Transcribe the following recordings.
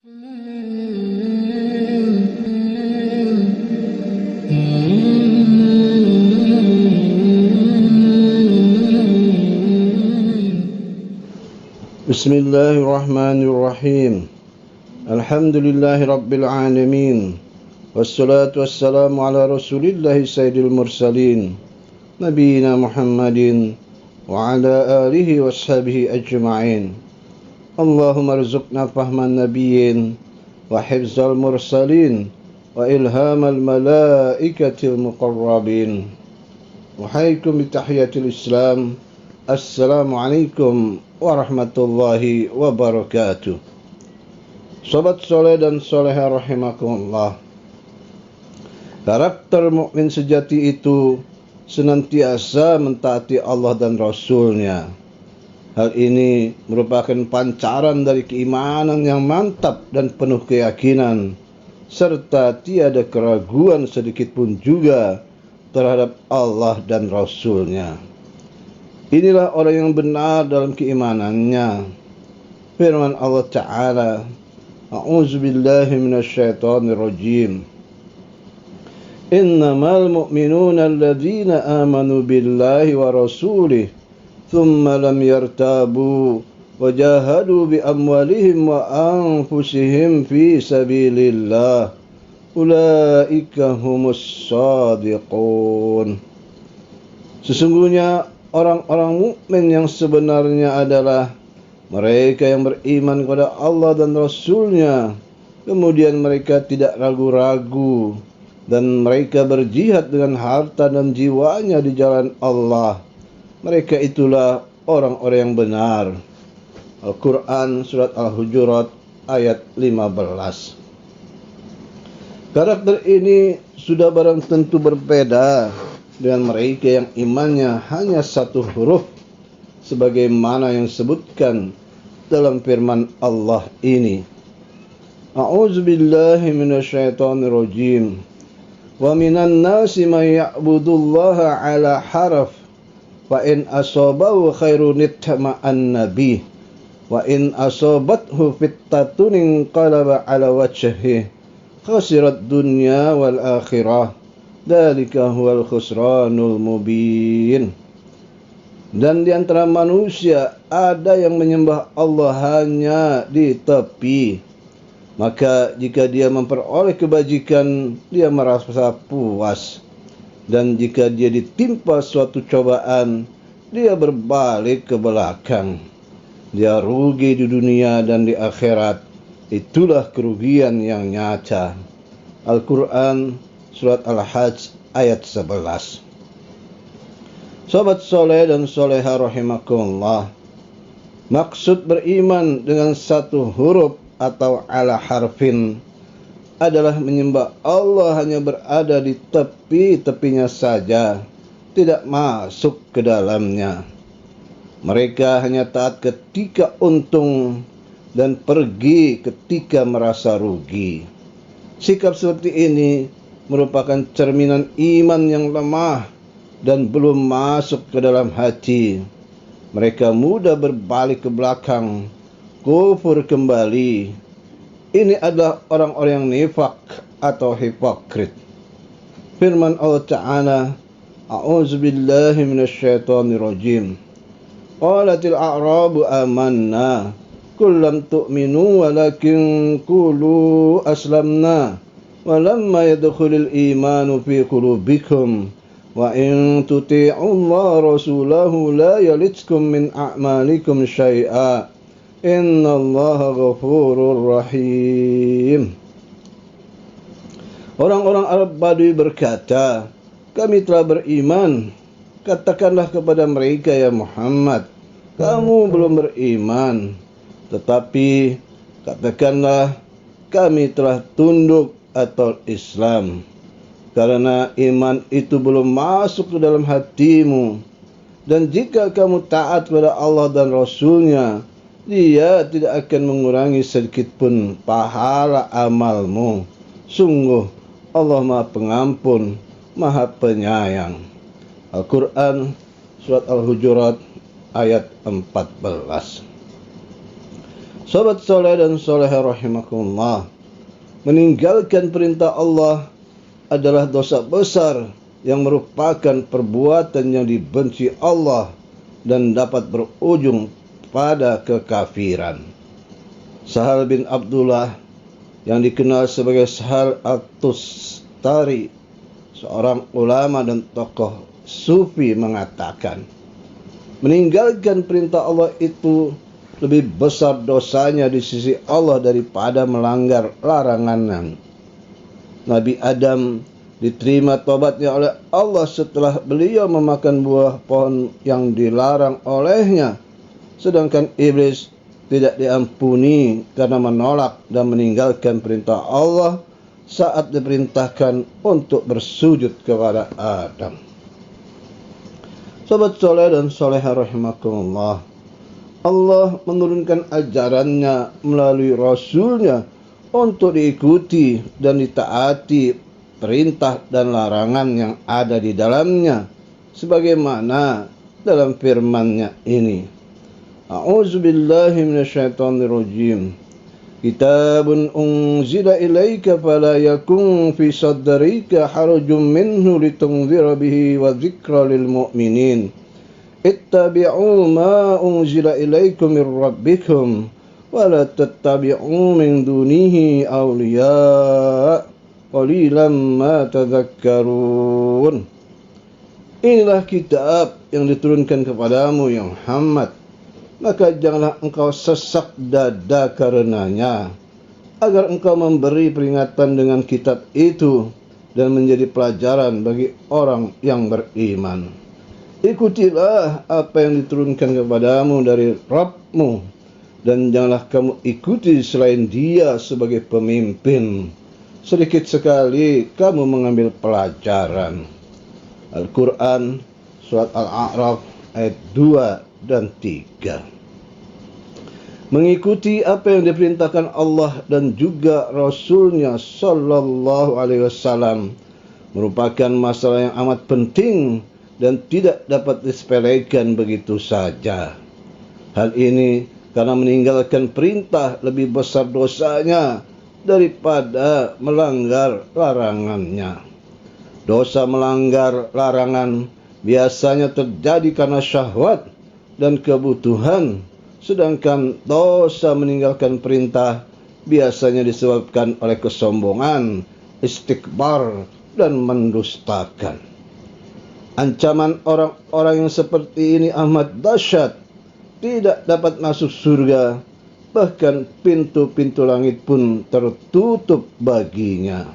Bismillahirrahmanirrahim. Alhamdulillahi rabbil alamin. Wassalatu wassalamu ala rasulillahi sayyidil mursalin nabiyina Muhammadin wa ala alihi washabihi ajma'in. Allahumma rizukna fahman nabiyyin wa hifzal mursalin wa ilhamal malaikatil muqarrabin. Wahaikum bitahiyatil islam. Assalamualaikum warahmatullahi wabarakatuh. Sobat soleh dan soleha rahimakumullah. Karakter mukmin sejati itu senantiasa mentaati Allah dan Rasul-Nya. Hal ini merupakan pancaran dari keimanan yang mantap dan penuh keyakinan, serta tiada keraguan sedikitpun juga terhadap Allah dan Rasul-Nya. Inilah orang yang benar dalam keimanannya. Firman Allah Ta'ala, A'udzubillahi minasyaitonirrajim. Innamal mu'minuna alladzina amanu billahi wa rasulih thumma lam yartabu wa jahadu bi amwalihim wa anfusihim fi sabilillah ulaika humus shadiqun. Sesungguhnya orang-orang mukmin yang sebenarnya adalah mereka yang beriman kepada Allah dan Rasul-Nya, kemudian mereka tidak ragu-ragu, dan mereka berjihad dengan harta dan jiwanya di jalan Allah. Mereka itulah orang-orang yang benar. Al-Quran Surat Al-Hujurat ayat 15. Karakter ini sudah barang tentu berbeda dengan mereka yang imannya hanya satu huruf, sebagaimana yang disebutkan dalam firman Allah ini. A'udzubillahi minasyaitonirrajim. Wa minan nasi may ya'budullaha ala haraf fa in asabahu khairun ittama'an nabi wa in asabathu fittatun inqalaba ala wajhihi khasirat dunya wal akhirah. Dzalika huwal khusranul mubin. Dan di antara manusia ada yang menyembah Allah hanya di tepi. Maka jika dia memperoleh kebajikan, dia merasa puas. Dan jika dia ditimpa suatu cobaan, dia berbalik ke belakang. Dia rugi di dunia dan di akhirat. Itulah kerugian yang nyata. Al-Quran Surat Al-Hajj ayat 11. Sobat soleh dan soleha rahimakumullah. Maksud beriman dengan satu huruf atau ala harfin adalah menyembah Allah hanya berada di tepi-tepinya saja, tidak masuk ke dalamnya. Mereka hanya taat ketika untung dan pergi ketika merasa rugi. Sikap seperti ini merupakan cerminan iman yang lemah dan belum masuk ke dalam hati. Mereka mudah berbalik ke belakang, kufur kembali. Ini adalah orang-orang yang nifak atau hipokrit. Firman Allah Ta'ala, A'udzubillahi minasyaitonirrajim. Qalatil a'rabu amanna, qul lam tu'minu walakin qulu aslamna. Walamma yadkhulul imanu fi qulubikum wa in tuti'u Allah rasulahu la yalitkum min a'malikum syai'a innallaha ghafurur rahim. Orang-orang Arab Badui berkata, kami telah beriman. Katakanlah kepada mereka, ya Muhammad, kamu belum beriman. Tetapi katakanlah, kami telah tunduk atau Islam, karena iman itu belum masuk ke dalam hatimu. Dan jika kamu taat kepada Allah dan Rasul-Nya, Dia tidak akan mengurangi sedikit pun pahala amalmu. Sungguh Allah Maha Pengampun, Maha Penyayang. Al-Quran Surat Al-Hujurat ayat 14. Sahabat soleh dan soleha rahimakumullah, meninggalkan perintah Allah adalah dosa besar yang merupakan perbuatan yang dibenci Allah dan dapat berujung pada kekafiran. Sahal bin Abdullah yang dikenal sebagai Sahal At-Tustari, seorang ulama dan tokoh sufi, mengatakan, meninggalkan perintah Allah itu lebih besar dosanya di sisi Allah daripada melanggar larangannya. Nabi Adam diterima tobatnya oleh Allah setelah beliau memakan buah pohon yang dilarang olehnya, sedangkan iblis tidak diampuni karena menolak dan meninggalkan perintah Allah saat diperintahkan untuk bersujud kepada Adam. Sahabat soleh dan soleha rahimakumullah, Allah menurunkan ajarannya melalui Rasulnya untuk diikuti dan ditaati perintah dan larangan yang ada di dalamnya, sebagaimana dalam firman-Nya ini. A'udzubillahi minasyaitonirrajim. Kitabun unzila ilaika fala yakun fi sadrika harajun minhu litunzira bihi wa dzikra lil mu'minin. Ittabi'u ma unzila ilaikum min rabbikum wa la tattabi'u min dunihi awliya qalilan ma tadhakkarun. Inilah kitab yang diturunkan kepadamu ya Muhammad, maka janganlah engkau sesak dada karenanya, agar engkau memberi peringatan dengan kitab itu dan menjadi pelajaran bagi orang yang beriman. Ikutilah apa yang diturunkan kepadamu dari Rabbmu, dan janganlah kamu ikuti selain Dia sebagai pemimpin. Sedikit sekali kamu mengambil pelajaran. Al-Quran, Surat Al-A'raf, ayat 2 dan 3. Mengikuti apa yang diperintahkan Allah dan juga Rasulnya Sallallahu Alaihi Wasallam merupakan masalah yang amat penting dan tidak dapat disepelekan begitu saja. Hal ini karena meninggalkan perintah lebih besar dosanya daripada melanggar larangannya. Dosa melanggar larangan biasanya terjadi karena syahwat dan kebutuhan, sedangkan dosa meninggalkan perintah biasanya disebabkan oleh kesombongan, istikbar, dan mendustakan. Ancaman orang-orang yang seperti ini amat dahsyat, tidak dapat masuk surga, bahkan pintu-pintu langit pun tertutup baginya.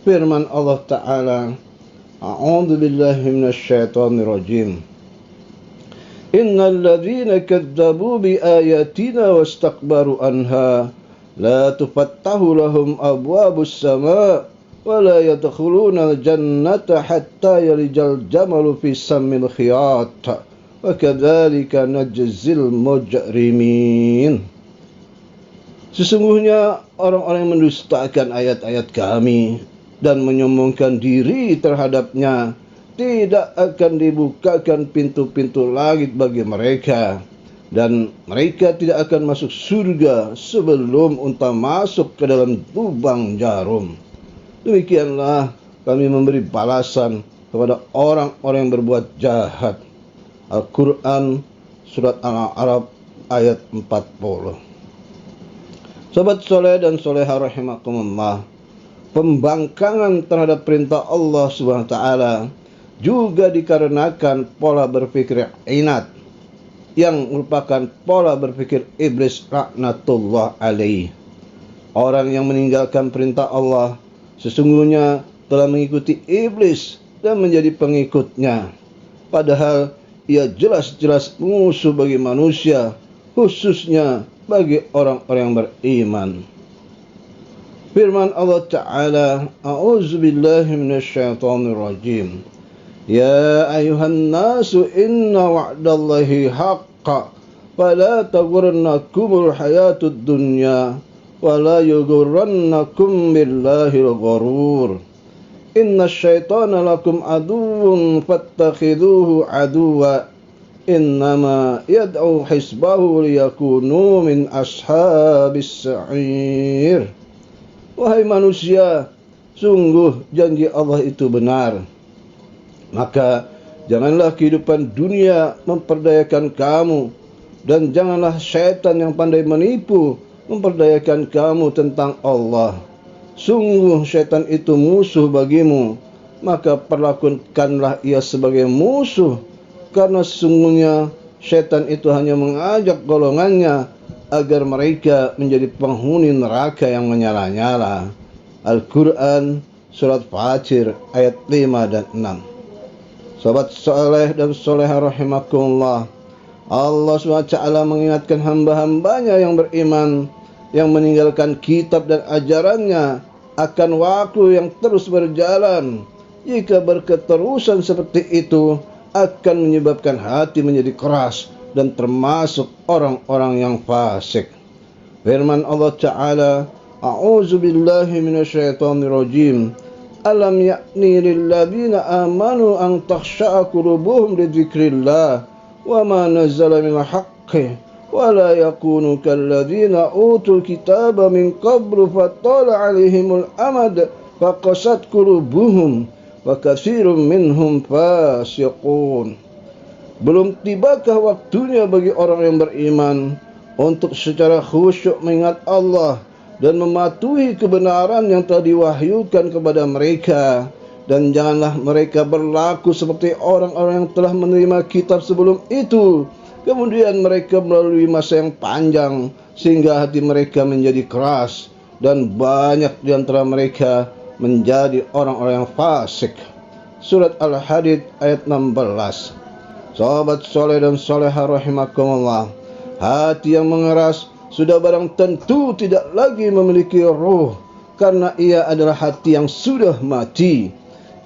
Firman Allah Ta'ala, A'udzu billahi minasyaitonir rajim. Innal ladzina kadzdzabu bi ayatina wastakbaru anha la tufattahu lahum abwabus sama' wa la yadkhuluna al-jannata hatta yalijal jamalu fi sammil khiyat wa kadzalika najzil mujrimin. Sesungguhnya orang-orang yang mendustakan ayat-ayat kami dan menyombongkan diri terhadapnya, tidak akan dibukakan pintu-pintu langit bagi mereka, dan mereka tidak akan masuk surga sebelum unta masuk ke dalam lubang jarum. Demikianlah kami memberi balasan kepada orang-orang yang berbuat jahat. Al-Quran, Surat Al-A'raf, ayat 40. Sahabat soleh dan soleha rahimakumullah, pembangkangan terhadap perintah Allah SWT juga dikarenakan pola berpikir inat yang merupakan pola berpikir iblis laknatullah alaih. Orang yang meninggalkan perintah Allah sesungguhnya telah mengikuti iblis dan menjadi pengikutnya, padahal ia jelas-jelas musuh bagi manusia, khususnya bagi orang-orang yang beriman. Firman Allah Ta'ala, A'udzu billahi minasyaitonir rajim. Ya ayuhan nasu inna wa'dallahi haqqa fala taghurrannakumul hayatud dunya wala yughurrannakum billahil ghurur. Inna syaitana lakum aduwwun fattakhidhuhu aduwwa innama yad'u hisbahu liyakunu min ashabis sa'ir. Wahai manusia, sungguh janji Allah itu benar. Maka janganlah kehidupan dunia memperdayakan kamu, dan janganlah syaitan yang pandai menipu memperdayakan kamu tentang Allah. Sungguh syaitan itu musuh bagimu, maka perlakukanlah ia sebagai musuh, karena sesungguhnya syaitan itu hanya mengajak golongannya agar mereka menjadi penghuni neraka yang menyala-nyala. Al-Quran Surat Fatir ayat 5 dan 6. Sahabat soleh dan soleha rahimakumullah, Allah SWT mengingatkan hamba-hambanya yang beriman, yang meninggalkan kitab dan ajarannya, akan waktu yang terus berjalan. Jika berketerusan seperti itu, akan menyebabkan hati menjadi keras dan termasuk orang-orang yang fasik. Firman Allah Ta'ala, A'udzu billahi minasyaitonir rajim. Alam ya'ni lilladzina amanu an takhsha'a qulubuhum li dzikrillah wa ma nazzala minal haqqi wa la yakunu kalladzina utul kitaba min qablu fatala 'alaihimul amad faqasat qulubuhum wa katsirun minhum fasiqun. Belum tibakah waktunya bagi orang yang beriman untuk secara khusyuk mengingat Allah dan mematuhi kebenaran yang telah diwahyukan kepada mereka, dan janganlah mereka berlaku seperti orang-orang yang telah menerima kitab sebelum itu, kemudian mereka melalui masa yang panjang sehingga hati mereka menjadi keras, dan banyak di antara mereka menjadi orang-orang yang fasik. Surat Al-Hadid ayat 16. Sahabat soleh dan soleha rahimakumullah, hati yang mengeras sudah barang tentu tidak lagi memiliki ruh, karena ia adalah hati yang sudah mati.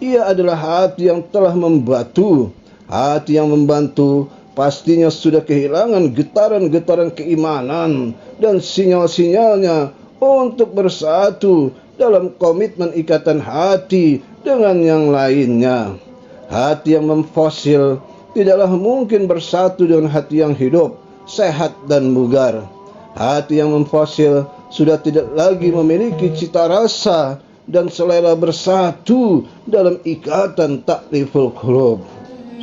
Ia adalah hati yang telah membatu. Hati yang membantu pastinya sudah kehilangan getaran-getaran keimanan dan sinyal-sinyalnya untuk bersatu dalam komitmen ikatan hati dengan yang lainnya. Hati yang memfosil tidaklah mungkin bersatu dengan hati yang hidup, sehat dan bugar. Hati yang memfosil sudah tidak lagi memiliki cita rasa dan selera bersatu dalam ikatan takliful qulub.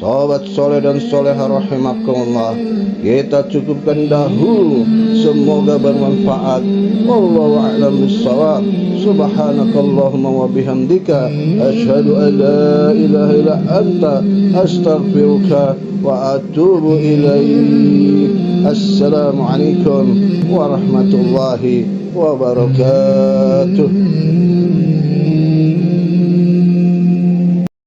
Sahabat soleh dan soleha rahimakumullah, kita cukupkan dahulu, semoga bermanfaat. Wallahu a'lam bissawab. Subhanakallahumma wa bihamdika asyhadu an la ilaha illa anta astaghfiruka wa atubu ilaik. Assalamualaikum warahmatullahi wabarakatuh.